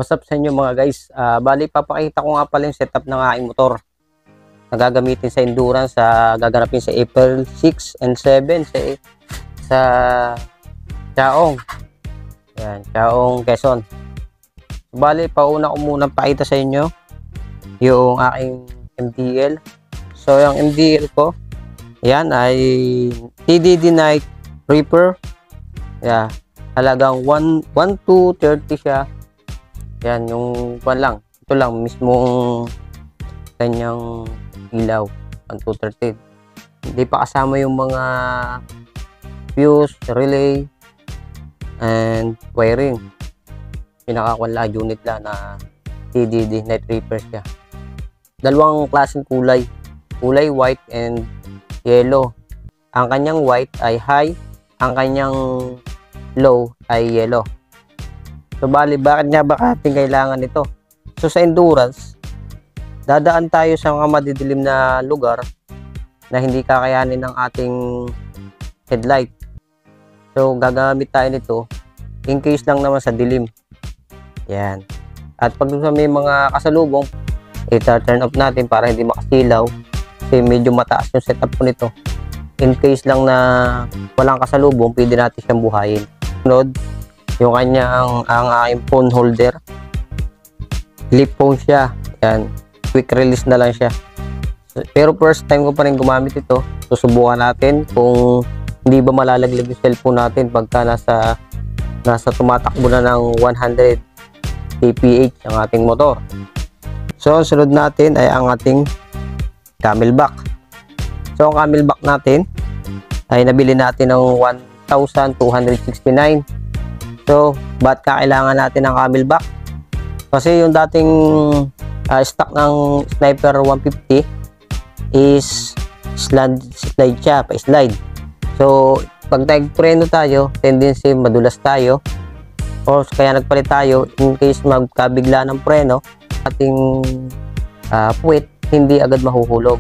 What's up sa inyo mga guys? Bali, papakita ko nga pala yung setup ng aking motor na gagamitin sa endurance gaganapin sa April 6 and 7 sa Chaong. Yan, Chaong, Quezon. Bali, pauna ko muna pakita sa inyo yung aking MDL. So, yung MDL ko, yan ay TDD Night Reaper. Yeah, halagang 1,230 siya. Yan, yung pan lang. Ito lang, mismong kanyang ilaw. 1,230. Hindi pa kasama yung mga fuse, relay, and wiring. Pinakakuan lang, unit lang na TDD Night Reaper siya. Dalawang klaseng kulay. Kulay white and yellow. Ang kanyang white ay high. Ang kanyang low ay yellow. So, bali, bakit nga ba ating kailangan ito? So, sa endurance, dadaan tayo sa mga madidilim na lugar na hindi kakayanin ng ating headlight. So, gagamit tayo nito in case lang naman sa dilim. Yan. At pag may mga kasalubong, ita-turn off natin para hindi makasilaw. Kasi medyo mataas yung setup ko nito. In case lang na walang kasalubong, pwede natin siyang buhayin. Sunod, yung kanyang ang aking phone holder, flip phone siya. Yan, quick release na lang siya. Pero first time ko pa rin gumamit ito. Susubukan natin kung hindi ba malalaglag yung cellphone natin pagka nasa tumatakbo na ng 100 kph ang ating motor. So, ang sunod natin ay ang ating camelback. So, ang camelback natin ay nabili natin ng 1,269. So, ba't kailangan natin ng camelback? Kasi yung dating stock ng Sniper 150 is slide siya, pa-slide. So, pag nagpreno tayo, tendency madulas tayo. O kaya nagpalit tayo in case magkabigla ng preno, ating puwit hindi agad mahuhulog.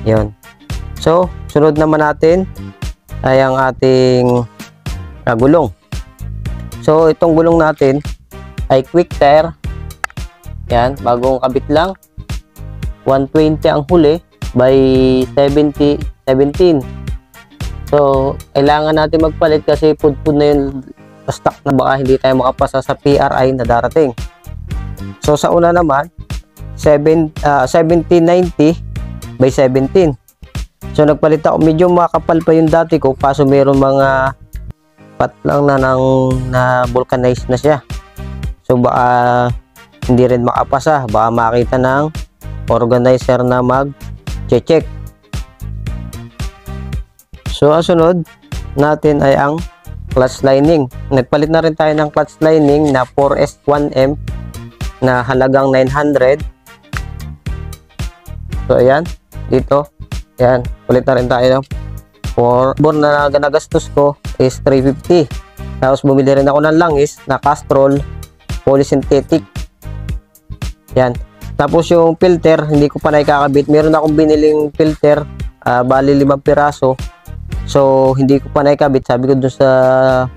Yun. So, sunod naman natin ay ang ating gulong. So, itong gulong natin ay quick tire. Yan, bagong kabit lang. 120 ang huli by 17. So, kailangan natin magpalit kasi pudpud na yung stock na baka hindi tayo makapasa sa PRI na darating. So, sa una naman, 1790 by 17. So, nagpalit ako. Medyo makapal pa yung dati ko kaso meron mga pat lang na vulcanized na siya. So, baka hindi rin makapasa. Baka makita ng organizer na mag-check. So, ang sunod natin ay ang clutch lining. Nagpalit na rin tayo ng clutch lining na 4S1M na halagang 900. So, ayan. Dito. Ayan. Palit na rin tayo. For na nagastos ko is 350. Tapos bumili rin ako ng langis na Castrol polysynthetic. Yan. Tapos yung filter, hindi ko pa naikakabit. Meron akong biniling filter, bali 5 piraso. So, hindi ko pa naikabit. Sabi ko dun sa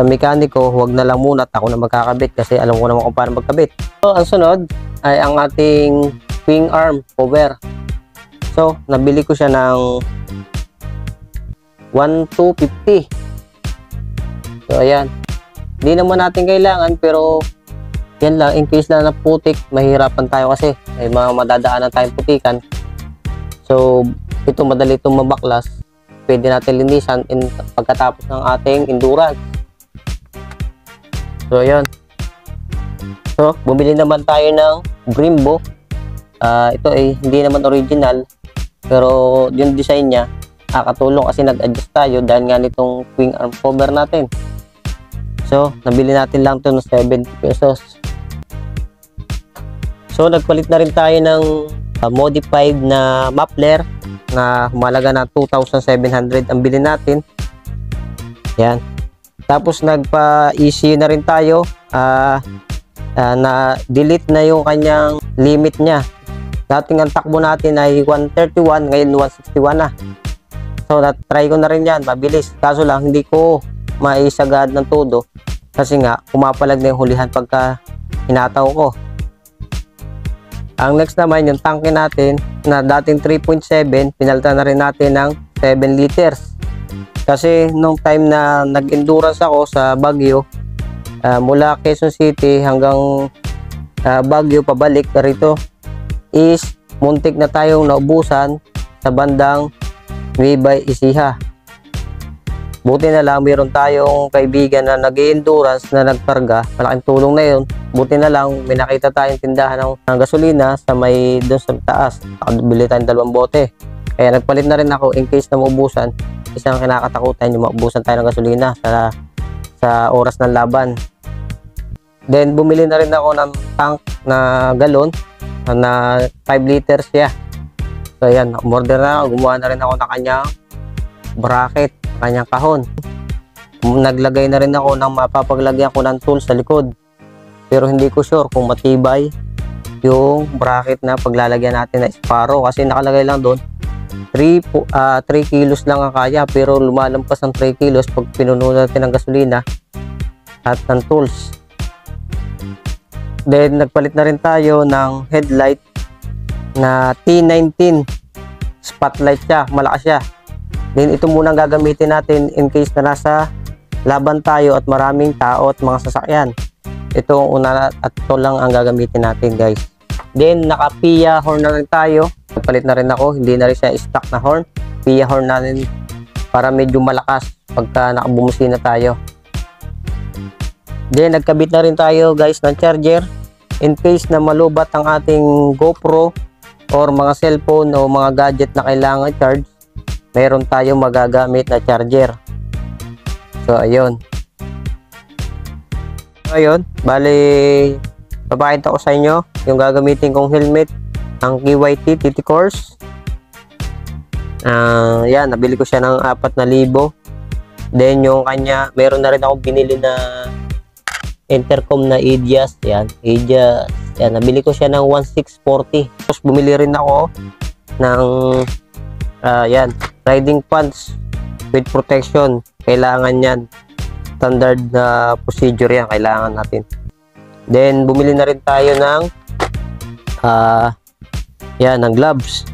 mekaniko, huwag na lang muna at ako na magkakabit kasi alam ko naman kung paano magkabit. So, ang sunod ay ang ating wing arm cover. So, nabili ko siya ng 1,250. So, ayan. Hindi naman natin kailangan pero yan lang, in case na naputik, mahirapan tayo kasi may mga madadaanan tayong putikan. So, ito madali itong mabaklas. Pwede natin linisan pagkatapos ng ating endurance. So, ayan. So, bumili naman tayo ng Brembo. Ito ay hindi naman original pero yung design niya nakatulong kasi nag-adjust tayo dahil nga nitong wing arm cover natin. So, nabili natin lang ito ng 70 pesos. So, nagpalit na rin tayo ng modified na muffler na humalaga na 2,700 ang bilhin natin. Yan. Tapos, nagpa-ECU na rin tayo. Na-delete na yung kanyang limit niya. Dating ang takbo natin ay 131, ngayon 161 na. So, try ko na rin yan, mabilis. Kaso lang, hindi ko maisagad ng todo Kasi nga, pumapalag na yung hulihan pagka hinataw ko. Ang next naman, yung tangke natin na dating 3.7, pinalitan na rin natin ng 7 liters. Kasi nung time na nag-endurance ako sa Baguio, mula Quezon City hanggang Baguio pabalik rito is muntik na tayong naubusan sa bandang Nueva Ecija. Buti na lang mayroon tayong kaibigan na nag-endurance na nagkarga, malaking tulong na yun. Buti na lang may nakita tayong tindahan ng gasolina sa may doon sa taas, nakabili tayong 2 bote. Kaya nagpalit na rin ako in case na maubusan. Isang kinakatakutan yung maubusan tayo ng gasolina sa oras ng laban. Then bumili na rin ako ng tank na galon na 5 liters siya. So yan, umorder na ako, gumawa na rin ako ng kanyang bracket, kanyang kahon. Naglagay na rin ako ng mapapaglagyan ko ng tools sa likod. Pero hindi ko sure kung matibay yung bracket na paglalagyan natin na Sparrow kasi nakalagay lang doon 3 kilos lang ang kaya, pero lumalampas ng 3 kilos pag pinuno natin ng gasolina at ng tools. Then nagpalit na rin tayo ng headlight na T19 spotlight siya, malakas siya. Then ito muna ang gagamitin natin in case na nasa laban tayo at maraming tao at mga sasakyan. Ito ang una at ito lang ang gagamitin natin, guys. Then naka-PIA horn na rin tayo. Nagpalit na rin ako, hindi na rin siya stock na horn. PIA horn natin para medyo malakas pagka nakabumusina tayo. Then nagkabit na rin tayo, guys, ng charger in case na malubat ang ating GoPro or mga cellphone o mga gadget na kailangan charge. Meron tayong magagamit na charger. So ayun. Ayun, bali papakita ko sa inyo yung gagamitin kong helmet, ang KYT TT Course. Yan, nabili ko siya ng 4,000. Then yung kanya, meron na rin ako binili na intercom na Aegis. Yan, Aegis. Yan, nabili ko siya ng 1,640. Tapos bumili rin ako ng yan, riding pants with protection. Kailangan yan. Standard na procedure yan, kailangan natin. Then bumili na rin tayo ng yan, ng gloves.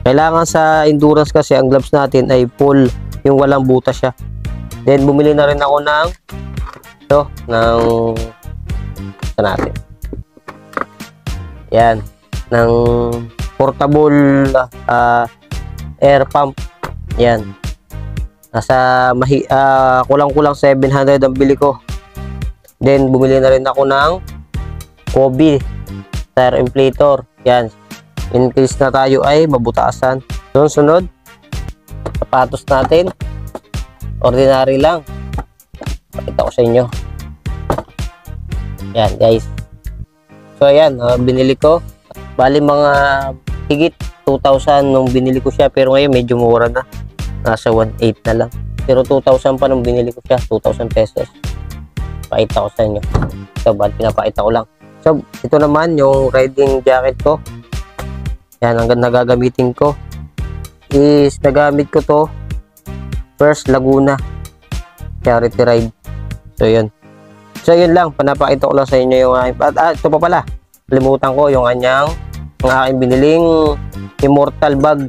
Kailangan sa endurance kasi ang gloves natin ay full, yung walang butas siya. Then bumili na rin ako ng ito, ng natin. Yan, ng portable air pump. Yan. Nasa kulang-kulang 700 ang bili ko. Then bumili na rin ako ng Kobe tire inflator. Yan. In case na tayo ay mabutasan. Sunod, sapatos natin. Ordinary lang. Pakita ko sa inyo. Yan, guys. So ayan, binili ko. Bali mga higit 2,000 nung binili ko siya, pero ngayon medyo mura na. Nasa 1,800 na lang. Pero 2,000 pa nung binili ko siya, 2,000 pesos. Pakita ko sa inyo. So, pinapakita ko lang. So, ito naman yung riding jacket ko. Yan, ang nagagamitin ko is nagamit ko to first Laguna charity ride. So, yun. So, yun lang. Panapakita ko lang sa inyo yung ito pa pala. Limutan ko yung ang aking biniling Immortal bag.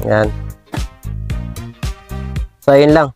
Yan. So, yun lang.